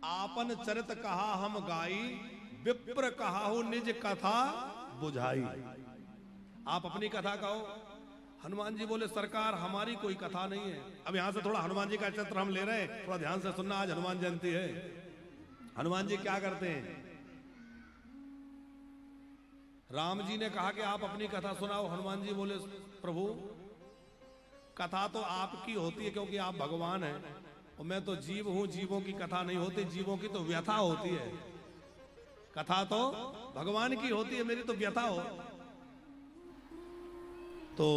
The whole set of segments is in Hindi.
आपन चरित कहा हम गाई, विप्र कहाहु निज कथा बुझाई। आप अपनी कथा कहो। हनुमान जी बोले सरकार हमारी कोई कथा नहीं है। अब यहां से थोड़ा हनुमान जी का चित्र हम ले रहे हैं, थोड़ा ध्यान से सुनना। आज हनुमान जयंती है। हनुमान जी क्या करते हैं? राम जी ने कहा कि आप अपनी कथा सुनाओ। हनुमान जी बोले प्रभु कथा तो आपकी होती है क्योंकि आप भगवान हैं, और मैं तो जीव हूं, जीवों की कथा नहीं होती, जीवों की तो व्यथा होती है। कथा तो भगवान की होती है, मेरी तो व्यथा हो। तो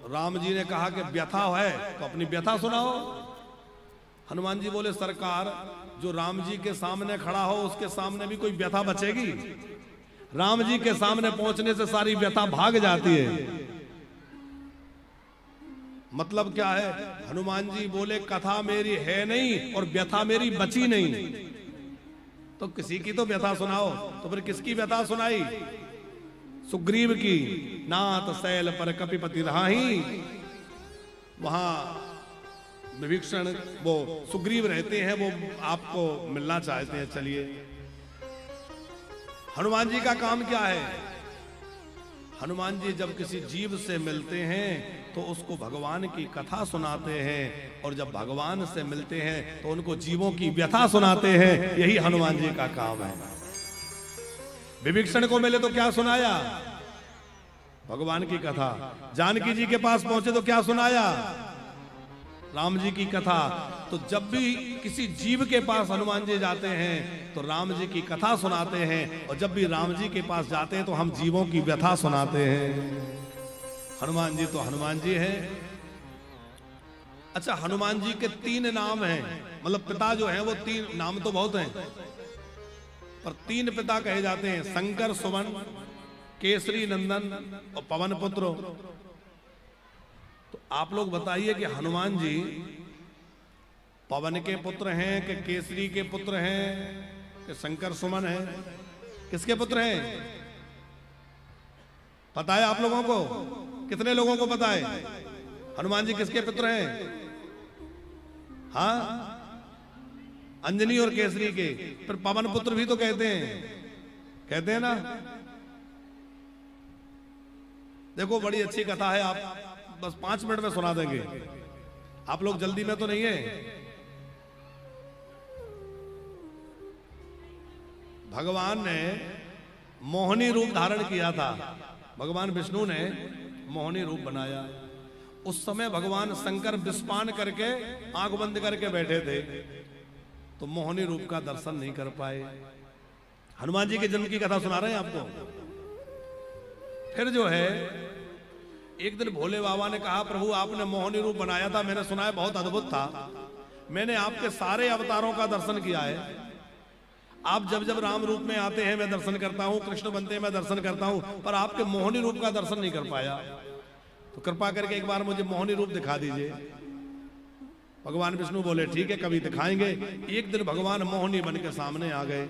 राम जी ने कहा कि व्यथा है तो अपनी व्यथा सुनाओ। हनुमान जी बोले सरकार जो राम जी के सामने खड़ा हो उसके सामने भी कोई व्यथा बचेगी? राम जी के सामने पहुंचने से सारी व्यथा भाग जाती है। मतलब क्या है? हनुमान जी बोले कथा मेरी है नहीं और व्यथा मेरी बची नहीं, तो किसी की तो व्यथा सुनाओ। तो फिर किसकी व्यथा सुनाई? सुग्रीव की। नाथ शैल पर कपिपति रहाहि, वहां विभीषण वो सुग्रीव रहते हैं, वो आपको मिलना चाहते हैं। चलिए हनुमान जी का काम क्या है? हनुमान जी जब किसी जीव से मिलते हैं तो उसको भगवान की कथा सुनाते हैं, और जब भगवान से मिलते हैं तो उनको जीवों की व्यथा सुनाते हैं। यही हनुमान जी का काम है। विभीषण को मिले तो क्या सुनाया? भगवान की कथा। जानकी जी के पास पहुंचे तो क्या सुनाया? राम जी की कथा। तो जब भी किसी जीव के पास हनुमान जी जाते हैं तो राम जी की कथा सुनाते हैं, और जब भी राम जी के पास जाते हैं तो हम जीवों की व्यथा सुनाते हैं। हनुमान जी तो हनुमान जी हैं। अच्छा, हनुमान जी के 3 नाम हैं, मतलब पिता जो हैं वो 3 नाम तो बहुत हैं, पर 3 पिता कहे जाते हैं, शंकर सुमन, केसरी नंदन और पवन पुत्र। तो आप लोग बताइए कि हनुमान जी पवन के पुत्र हैं कि केसरी के पुत्र हैं कि शंकर सुमन हैं? किसके पुत्र हैं? पता है आप लोगों को? कितने लोगों को पता है हनुमान जी किसके पुत्र हैं? हाँ, अंजनी और केसरी के। फिर पवन पुत्र भी तो कहते हैं ना। देखो बड़ी अच्छी कथा है, आप बस 5 मिनट में सुना देंगे। आप लोग जल्दी में तो नहीं है? भगवान ने मोहिनी रूप धारण किया था। भगवान विष्णु ने मोहिनी रूप बनाया। उस समय भगवान शंकर विस्पान करके आंख बंद करके बैठे थे, तो मोहिनी रूप का दर्शन नहीं कर पाए। हनुमान जी के जन्म की कथा सुना रहे हैं आपको। फिर जो है एक दिन भोले बाबा ने कहा प्रभु आपने मोहिनी रूप बनाया था, मैंने सुना है बहुत अद्भुत था। मैंने आपके सारे अवतारों का दर्शन किया है। आप जब जब राम रूप में आते हैं मैं दर्शन करता हूं, कृष्ण बनते हैं मैं दर्शन करता हूं, पर आपके मोहिनी रूप का दर्शन नहीं कर पाया। तो कृपा करके एक बार मुझे मोहिनी रूप दिखा दीजिए। भगवान विष्णु बोले ठीक है कभी दिखाएंगे। एक दिन भगवान मोहिनी बन के सामने आ गए।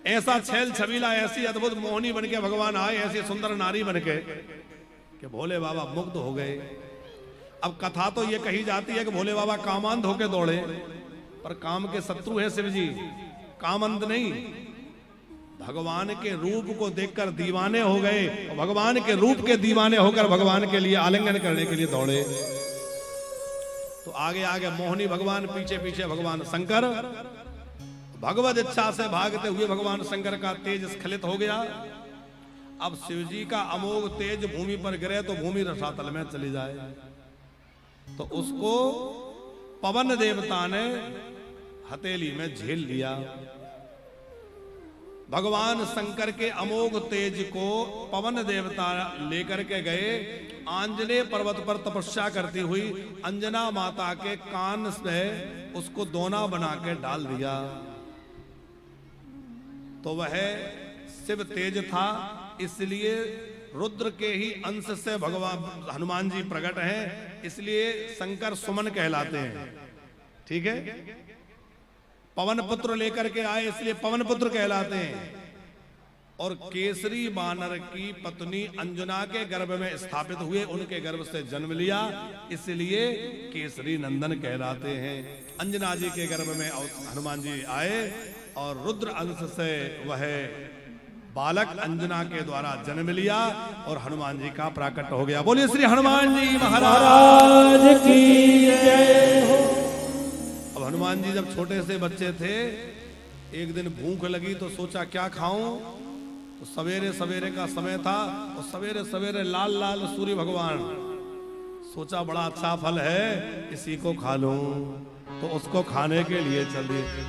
ऐसा छैल छबीला, ऐसी अद्भुत मोहिनी बन के भगवान आए, ऐसी सुंदर नारी बन के कि भोले बाबा मुग्ध हो गए। अब कथा तो ये कही जाती है कि भोले बाबा कामांध होके दौड़े, पर काम के शत्रु है शिव जी, कामंद नहीं। भगवान के रूप को देखकर दीवाने हो गए, और भगवान के रूप के दीवाने होकर भगवान के लिए आलिंगन करने के लिए दौड़े। तो आगे आगे मोहिनी भगवान, पीछे पीछे भगवान शंकर। भगवत इच्छा से भागते हुए भगवान शंकर का तेज स्खलित हो गया। अब शिव जी का अमोघ तेज भूमि पर गिरे तो भूमि रसातल में चली जाए। तो उसको पवन देवता ने हथेली में झेल लिया। भगवान शंकर के अमोघ तेज को पवन देवता लेकर के गए। आंजनेय पर्वत पर तपस्या करती हुई अंजना माता के कान से उसको दोना बना के डाल दिया। तो वह शिव तेज था, इसलिए रुद्र के ही अंश से भगवान हनुमान जी प्रकट हैं, इसलिए शंकर सुमन कहलाते हैं। ठीक है, पवन पुत्र लेकर के आए इसलिए पवन पुत्र कहलाते हैं। और केसरी वानर की पत्नी अंजना के गर्भ में स्थापित हुए, उनके गर्भ से जन्म लिया, इसलिए केसरी नंदन कहलाते हैं। अंजना जी के गर्भ में हनुमान जी आए और रुद्र अंश से वह बालक अंजना के द्वारा जन्म लिया और हनुमान जी का प्राकट हो गया। बोलिए श्री हनुमान जी महाराज की जय हो। अब हनुमान जी जब छोटे से बच्चे थे, एक दिन भूख लगी तो सोचा क्या खाऊं, तो सवेरे सवेरे का समय था और सवेरे सवेरे लाल लाल सूर्य भगवान, सोचा बड़ा अच्छा फल है, इसी को खा लूं। तो उसको खाने के लिए चल दिए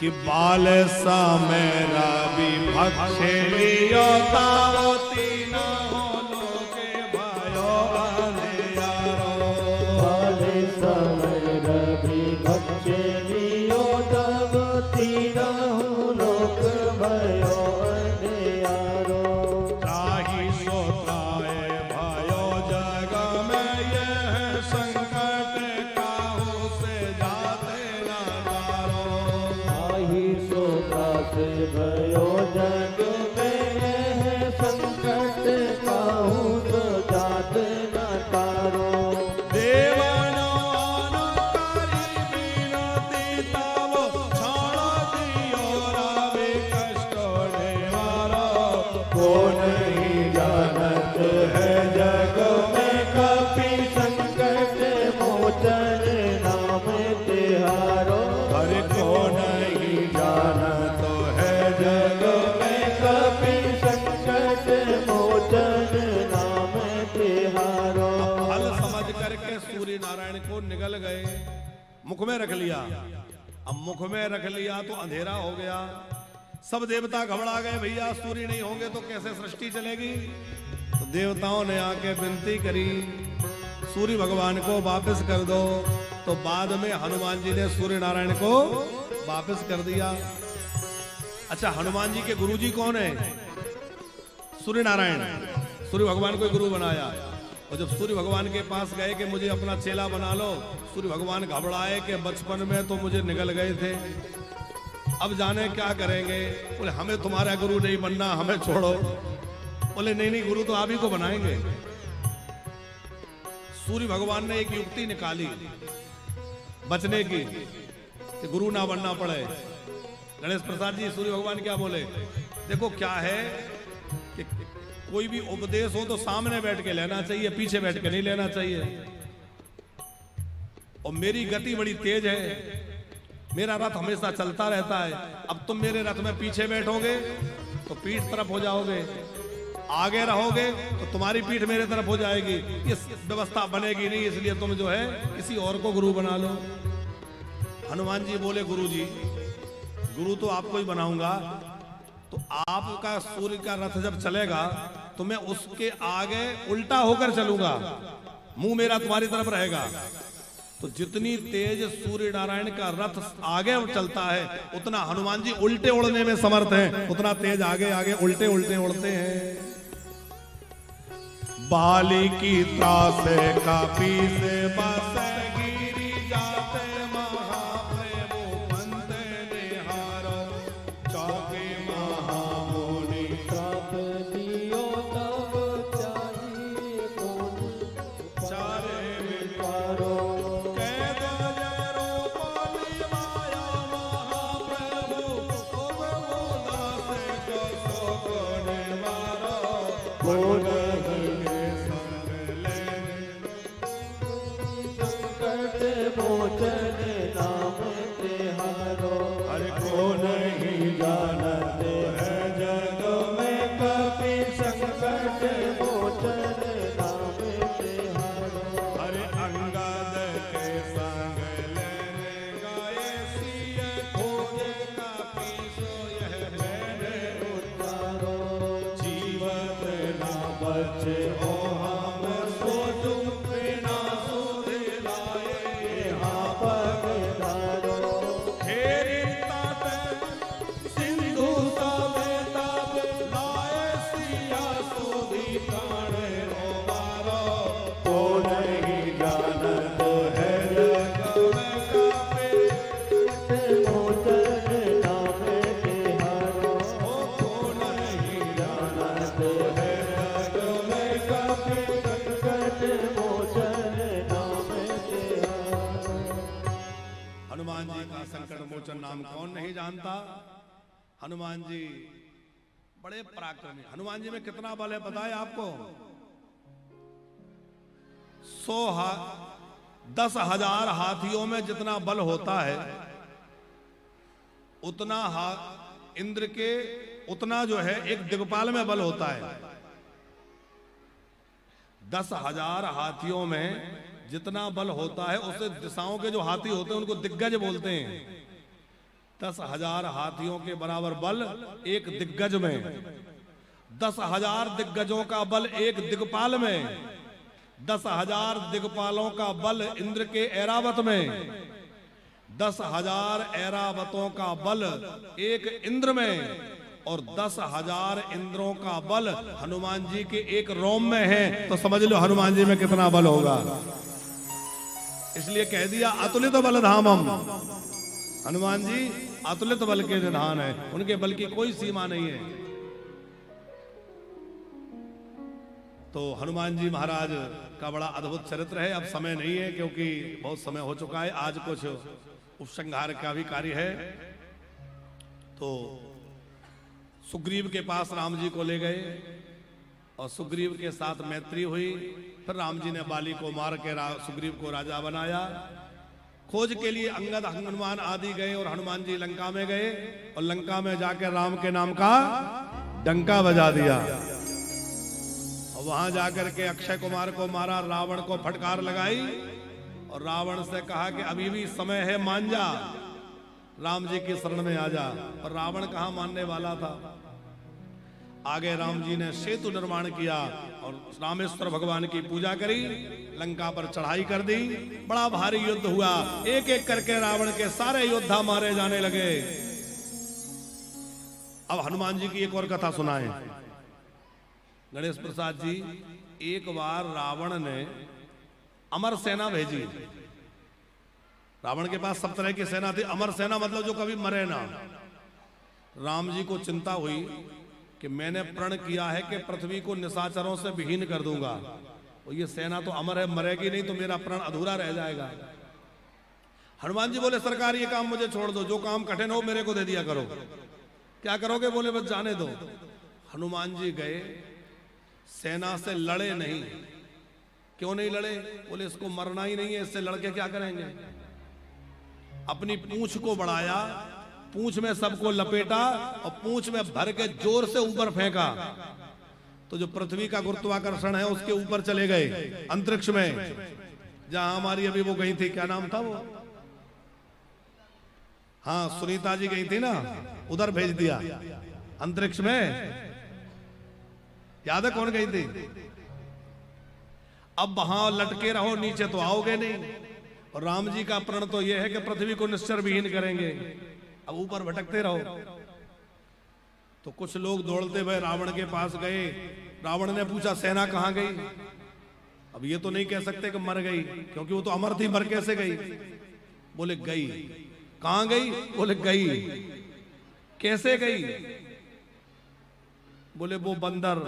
कि बाल सा मेरा भी भक्षे लियो तारो तीना होलो के भायो अंधियारो। बाल सा मेरा भी भक्षे लियो तारो तीना होलो के भायो अंधियारो। त्राही सो त्राए भायो जग में यह संकट काहू से जाते न तारो। सो त्रास भयो जग में यह संकट काहू तो जात न तारो। देवनो अनुकारी बिनती तब छाड़ दियो रावे कष्ट निवारो। को नहीं जानत है जग में कपि संकट मोचन नाम तिहारो। हर को नहीं जाना तो है जग में कपि संकट मोचन नाम तिहारो। फल समझ करके सूर्य नारायण को निगल गए, मुख में रख लिया। अब मुख में रख लिया तो अंधेरा हो गया, सब देवता घबरा गए, भैया सूर्य नहीं होंगे तो कैसे सृष्टि चलेगी। तो देवताओं ने आके विनती करी सूर्य भगवान को वापस कर दो। तो बाद में हनुमान जी ने सूर्य नारायण को वापस कर दिया। अच्छा, हनुमान जी के गुरुजी कौन है? सूर्य नारायण। सूर्य भगवान को गुरु बनाया। और जब सूर्य भगवान के पास गए कि मुझे अपना चेला बना लो, सूर्य भगवान घबराए कि बचपन में तो मुझे निगल गए थे, अब जाने क्या करेंगे। बोले हमें तुम्हारा गुरु नहीं बनना, हमें छोड़ो। बोले नहीं नहीं, गुरु तो आप ही को बनाएंगे। सूर्य भगवान ने एक युक्ति निकाली बचने की कि गुरु ना बनना पड़े। गणेश प्रसाद जी, सूर्य भगवान क्या बोले? देखो क्या है कि कोई भी उपदेश हो तो सामने बैठ के लेना चाहिए, पीछे बैठ के नहीं लेना चाहिए। और मेरी गति बड़ी तेज है, मेरा रथ हमेशा चलता रहता है। अब तुम मेरे रथ में पीछे बैठोगे तो पीठ तरफ हो जाओगे, आगे रहोगे तो तुम्हारी पीठ मेरे तरफ हो जाएगी, ये व्यवस्था बनेगी नहीं। इसलिए तुम जो है किसी और को गुरु बना लो। हनुमान जी बोले गुरु जी, गुरु तो आपको ही बनाऊंगा। तो आपका सूर्य का रथ जब चलेगा तो मैं उसके आगे उल्टा होकर चलूंगा, मुंह मेरा तुम्हारी तरफ रहेगा। तो जितनी तेज सूर्य नारायण का रथ आगे चलता है, उतना हनुमान जी उल्टे उड़ने में समर्थ हैं, उतना तेज आगे आगे उल्टे उल्टे उड़ते हैं। बाली की त्रास कापी से बस गिरी जाते महाप्रभु पंथ निहारो। चौके महामुनि त्राप दियो तब चाहिए कौन चारे विकारो। कह दो जय रूपाली माया महाप्रभु तुम दास को कोने मारो। कौन मोचन नाम तिहारो। हर को नहीं जानते है जग में कपि संकट मोचन नाम तिहारो। हर अंगद के संग लेने गाए सिय खोजे कपि सो यह मैंने उतारो। जीवत ना जानता। हनुमान जी बड़े पराक्रमी। हनुमान जी में कितना बल है पता है आपको? 10,000 हाथियों में जितना बल होता है उतना इंद्र के उतना जो है एक दिग्पाल में बल होता है। 10,000 हाथियों में जितना बल होता है उसे दिशाओं के जो हाथी होते हैं उनको दिग्गज बोलते हैं। 10,000 हाथियों के बराबर बल एक दिग्गज में, 10,000 दिग्गजों का बल एक दिग्पाल में, 10,000 दिग्पालों का बल इंद्र के ऐरावत में, 10,000 ऐरावतों का बल एक इंद्र में, और 10,000 इंद्रों का बल हनुमान जी के एक रोम में है। तो समझ लो हनुमान जी में कितना बल होगा। इसलिए कह दिया अतुलित बल धामम। हनुमान जी अतुलित बल के निधान है, उनके बल की कोई सीमा नहीं है। तो हनुमान जी महाराज का बड़ा अद्भुत चरित्र है। अब समय नहीं है क्योंकि बहुत समय हो चुका है। आज कुछ उपसंहार का भी कार्य है। तो सुग्रीव के पास राम जी को ले गए और सुग्रीव के साथ मैत्री हुई। फिर राम जी ने बाली को मार के सुग्रीव को राजा बनाया। खोज के लिए अंगद हनुमान आदि गए और हनुमान जी लंका में गए और लंका में जाकर राम के नाम का डंका बजा दिया। और वहां जाकर के अक्षय कुमार को मारा, रावण को फटकार लगाई और रावण से कहा कि अभी भी समय है, मान जा, राम जी की शरण में आ जा। और रावण कहां मानने वाला था। आगे राम जी ने सेतु निर्माण किया और रामेश्वर भगवान की पूजा करी, लंका पर चढ़ाई कर दी। बड़ा भारी युद्ध हुआ। एक एक करके रावण के सारे योद्धा मारे जाने लगे। अब हनुमान जी की एक और कथा सुनाएं। गणेश प्रसाद जी, एक बार रावण ने अमर सेना भेजी। रावण के पास सब तरह की सेना थी। अमर सेना मतलब जो कभी मरे ना। राम जी को चिंता हुई कि मैंने प्रण किया है कि पृथ्वी को निशाचरों से विहीन कर दूंगा, और ये सेना तो अमर है, मरेगी नहीं तो मेरा प्रण अधूरा रह जाएगा। हनुमान जी बोले सरकार ये काम मुझे छोड़ दो, जो काम कठिन हो मेरे को दे दिया करो। क्या करोगे? बोले बस जाने दो। हनुमान जी गए, सेना से लड़े नहीं। क्यों नहीं लड़े? बोले इसको मरना ही नहीं है, इससे लड़के क्या करेंगे। अपनी पूंछ को बढ़ाया, पूंछ में सबको लपेटा और पूंछ में भर के जोर से ऊपर फेंका। तो जो पृथ्वी का गुरुत्वाकर्षण है उसके ऊपर चले गए अंतरिक्ष में, जहां हमारी अभी वो गई थी, क्या नाम था वो, हाँ सुनीता जी गई थी ना, उधर भेज दिया अंतरिक्ष में। याद है कौन गई थी? अब वहां लटके रहो, नीचे तो आओगे नहीं। और राम जी का प्रण तो यह है कि पृथ्वी को निश्चर विहीन करेंगे। अब ऊपर भटकते रहो। तो कुछ लोग दौड़ते हुए रावण के पास गए। रावण ने पूछा सेना कहां गई? अब ये तो नहीं कह सकते कि मर गई, क्योंकि वो तो अमर थी, मर कैसे गई? बोले गई। कहां गई? बोले गई। कैसे गई? बोले वो बंदर।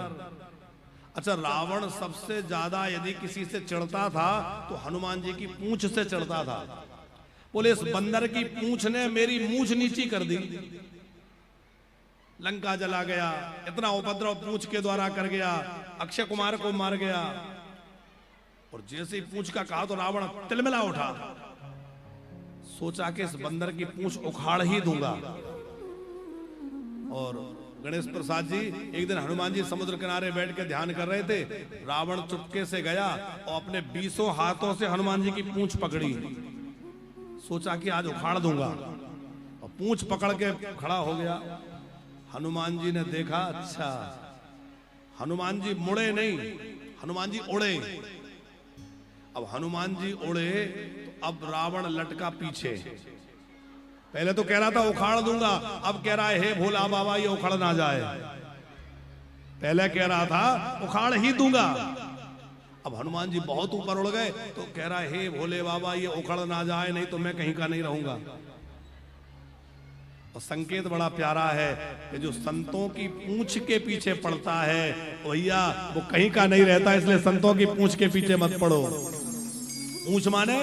अच्छा, रावण सबसे ज्यादा यदि किसी से चिढ़ता था तो हनुमान जी की पूंछ से चिढ़ता था। बोले इस बंदर की पूंछ ने मेरी मूंछ नीची कर दी, लंका जला गया। इतना उपद्रव पूंछ के द्वारा कर गया, अक्षय कुमार को मार गया। और जैसे ही पूंछ का कहा तो रावण तिलमिला उठा। सोचा कि इस बंदर की पूंछ उखाड़ ही दूंगा। और गणेश प्रसाद जी, एक दिन हनुमान जी समुद्र किनारे बैठ के ध्यान कर रहे थे। रावण चुपके से गया और अपने 20 हाथों से हनुमान जी की पूंछ पकड़ी। सोचा कि आज उखाड़ दूंगा, और पूंछ पकड़ के खड़ा हो गया। हनुमान जी ने देखा, अच्छा हनुमान जी मुड़े नहीं, हनुमान जी उड़े। अब हनुमान जी उड़े तो अब रावण लटका पीछे। पहले तो कह रहा था उखाड़ दूंगा, अब कह रहा है हे भोला बाबा ये उखड़ ना जाए। पहले कह रहा था उखाड़ ही दूंगा, अब हनुमान जी बहुत ऊपर उड़ गए तो कह रहा है हे भोले बाबा ये उखड़ ना जाए, नहीं तो मैं कहीं का नहीं रहूंगा। और संकेत बड़ा प्यारा है कि जो संतों की पूंछ के पीछे पड़ता है भैया वो कहीं का नहीं रहता, इसलिए संतों की पूंछ के पीछे मत पड़ो। पूंछ माने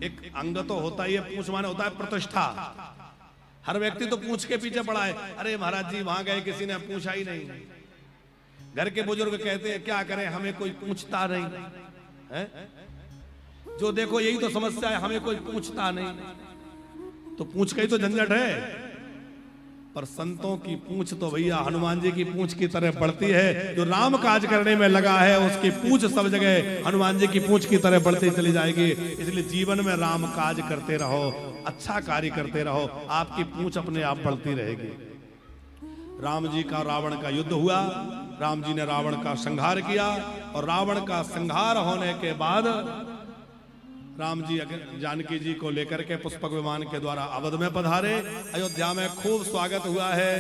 एक अंग तो होता ही है, पूंछ माने होता है प्रतिष्ठा। हर व्यक्ति तो पूंछ के पीछे पड़ा है। अरे महाराज जी वहां गए, किसी ने पूछा ही नहीं। घर के बुजुर्ग कहते हैं क्या करें, हमें कोई पूछता नहीं है। जो देखो यही तो समस्या है, हमें कोई पूछता नहीं। तो पूछ के ही तो झंझट है। पर संतों की पूंछ तो भैया हनुमान जी की पूंछ की तरह बढ़ती है। जो राम काज करने में लगा है उसकी पूंछ सब जगह हनुमान जी की पूंछ की तरह बढ़ती चली जाएगी। इसलिए जीवन में राम काज करते रहो, अच्छा कार्य करते रहो, आपकी पूंछ अपने आप बढ़ती रहेगी। राम जी का रावण का युद्ध हुआ, राम जी ने रावण का संहार किया और रावण का संहार होने के बाद राम जी जानकी जी को लेकर के पुष्पक विमान के द्वारा अवध में पधारे। अयोध्या में खूब स्वागत हुआ है।